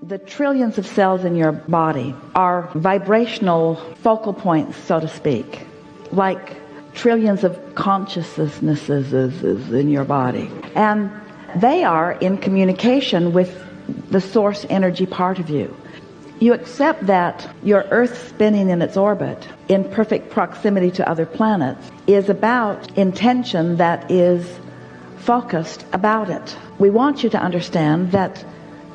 The trillions of cells in your body are vibrational focal points, so to speak, like trillions of consciousnesses in your body. And they are in communication with the source energy part of you. You accept that your Earth spinning in its orbit in perfect proximity to other planets is about intention that is focused about it. We want you to understand that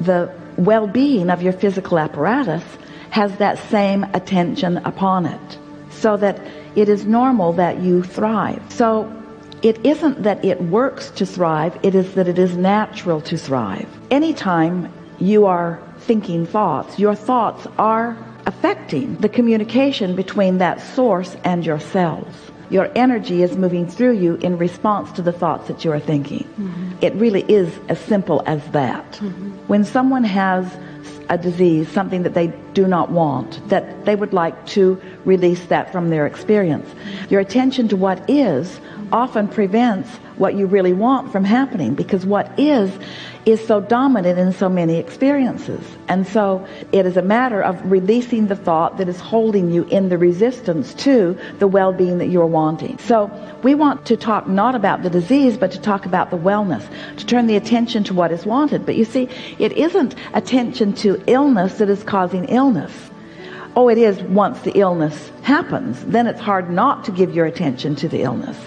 the well-being of your physical apparatus has that same attention upon it, so that it is normal that you thrive. So it isn't that it works to thrive, it is that it is natural to thrive. Anytime you are thinking thoughts, your thoughts are affecting the communication between that source and your cells. Your energy is moving through you in response to the thoughts that you are thinking. It really is as simple as that. When someone has a disease, something that they do not want, that they would like to release that from their experience, your attention to what is often prevents what you really want from happening, because what is so dominant in so many experiences. And so it is a matter of releasing the thought that is holding you in the resistance to the well-being that you're wanting. So we want to talk not about the disease, but to talk about the wellness, to turn the attention to what is wanted. But you see, it isn't attention to illness that is causing illness. Oh, it is once the illness happens. Then it's hard not to give your attention to the illness.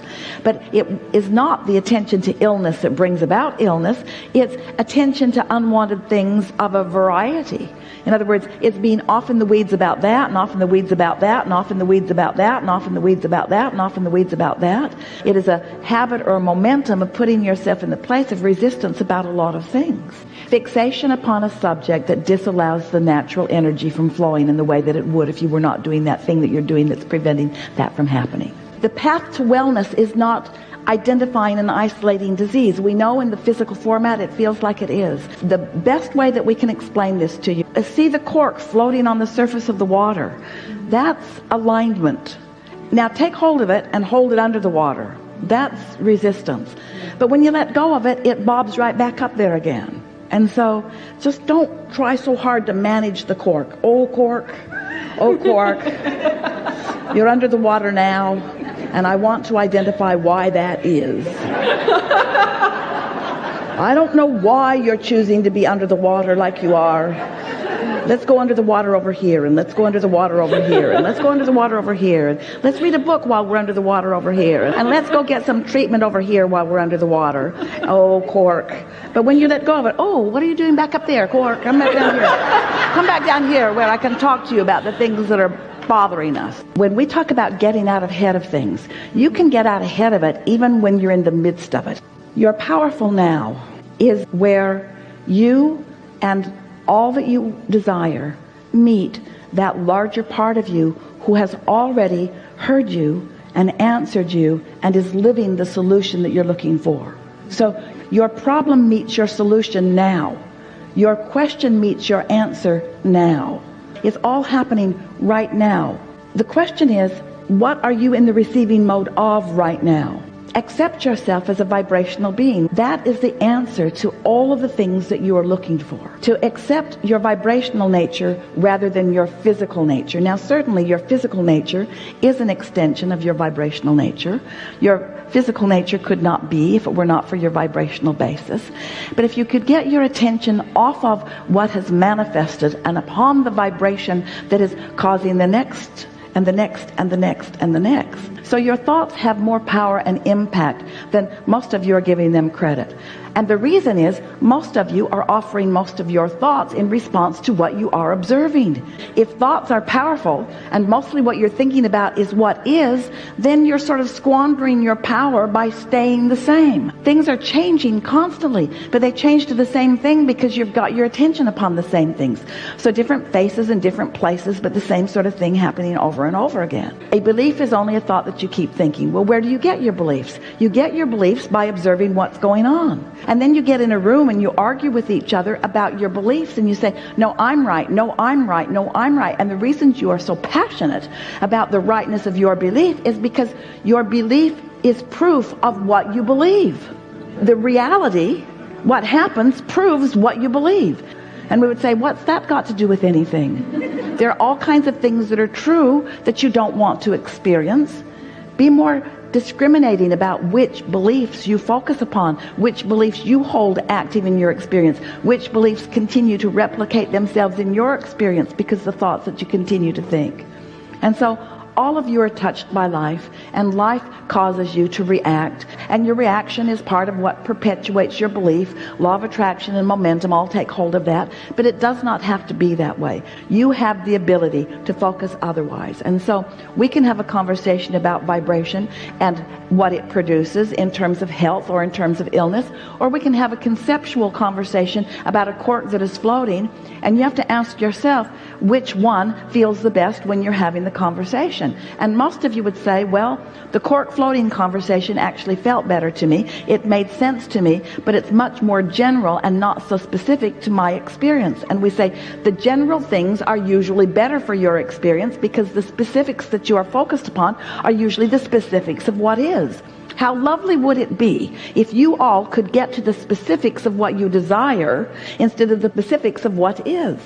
But it is not the attention to illness that brings about illness. It's attention to unwanted things of a variety. In other words, it's being off in the weeds about that, and off in the weeds about that, and off in the weeds about that, and off in the weeds about that, and off in the weeds about that. It is a habit or a momentum of putting yourself in the place of resistance about a lot of things. Fixation upon a subject that disallows the natural energy from flowing in the way that it would if you were not doing that thing that you're doing that's preventing that from happening. The path to wellness is not identifying and isolating disease. We know in the physical format it feels like it is. The best way that we can explain this to you is see the cork floating on the surface of the water. That's alignment. Now take hold of it and hold it under the water. That's resistance. But when you let go of it, it bobs right back up there again. And so just don't try so hard to manage the cork. Oh, cork. Oh, cork. You're under the water now, and I want to identify why that is. I don't know why you're choosing to be under the water like you are. Let's go under the water over here, and let's go under the water over here, and let's go under the water over here, and let's read a book while we're under the water over here, and let's go get some treatment over here while we're under the water. Oh, cork. But when you let go of it, oh, what are you doing back up there, cork? Come back down here. Come back down here where I can talk to you about the things that are bothering us. When we talk about getting out ahead of things, you can get out ahead of it even when you're in the midst of it. Your powerful now is where you and all that you desire meet that larger part of you who has already heard you and answered you and is living the solution that you're looking for. So your problem meets your solution now. Your question meets your answer now. It's all happening right now. The question is, what are you in the receiving mode of right now? Accept yourself as a vibrational being. That is the answer to all of the things that you are looking for. To accept your vibrational nature rather than your physical nature. Now, certainly your physical nature is an extension of your vibrational nature. Your physical nature could not be if it were not for your vibrational basis. But if you could get your attention off of what has manifested and upon the vibration that is causing the next and the next and the next and the next. So your thoughts have more power and impact than most of you are giving them credit. And the reason is most of you are offering most of your thoughts in response to what you are observing. If thoughts are powerful and mostly what you're thinking about is what is, then you're sort of squandering your power by staying the same. Things are changing constantly, but they change to the same thing because you've got your attention upon the same things. So different faces in different places, but the same sort of thing happening over and over again. A belief is only a thought that you keep thinking. Well, where do you get your beliefs? You get your beliefs by observing what's going on. And then you get in a room and you argue with each other about your beliefs and you say, no, I'm right, no, I'm right, no, I'm right. And the reasons you are so passionate about the rightness of your belief is because your belief is proof of what you believe. The reality, what happens, proves what you believe. And we would say, what's that got to do with anything? There are all kinds of things that are true that you don't want to experience. Be more discriminating about which beliefs you focus upon, which beliefs you hold active in your experience, which beliefs continue to replicate themselves in your experience because of the thoughts that you continue to think. And so all of you are touched by life, and life causes you to react, and your reaction is part of what perpetuates your belief. Law of attraction and momentum all take hold of that, but it does not have to be that way. You have the ability to focus otherwise. And so we can have a conversation about vibration and what it produces in terms of health or in terms of illness, or we can have a conceptual conversation about a cork that is floating, and you have to ask yourself which one feels the best when you're having the conversation. And most of you would say, well, the cork floating conversation actually felt better to me. It made sense to me, but it's much more general and not so specific to my experience. And we say the general things are usually better for your experience because the specifics that you are focused upon are usually the specifics of what is. How lovely would it be if you all could get to the specifics of what you desire instead of the specifics of what is?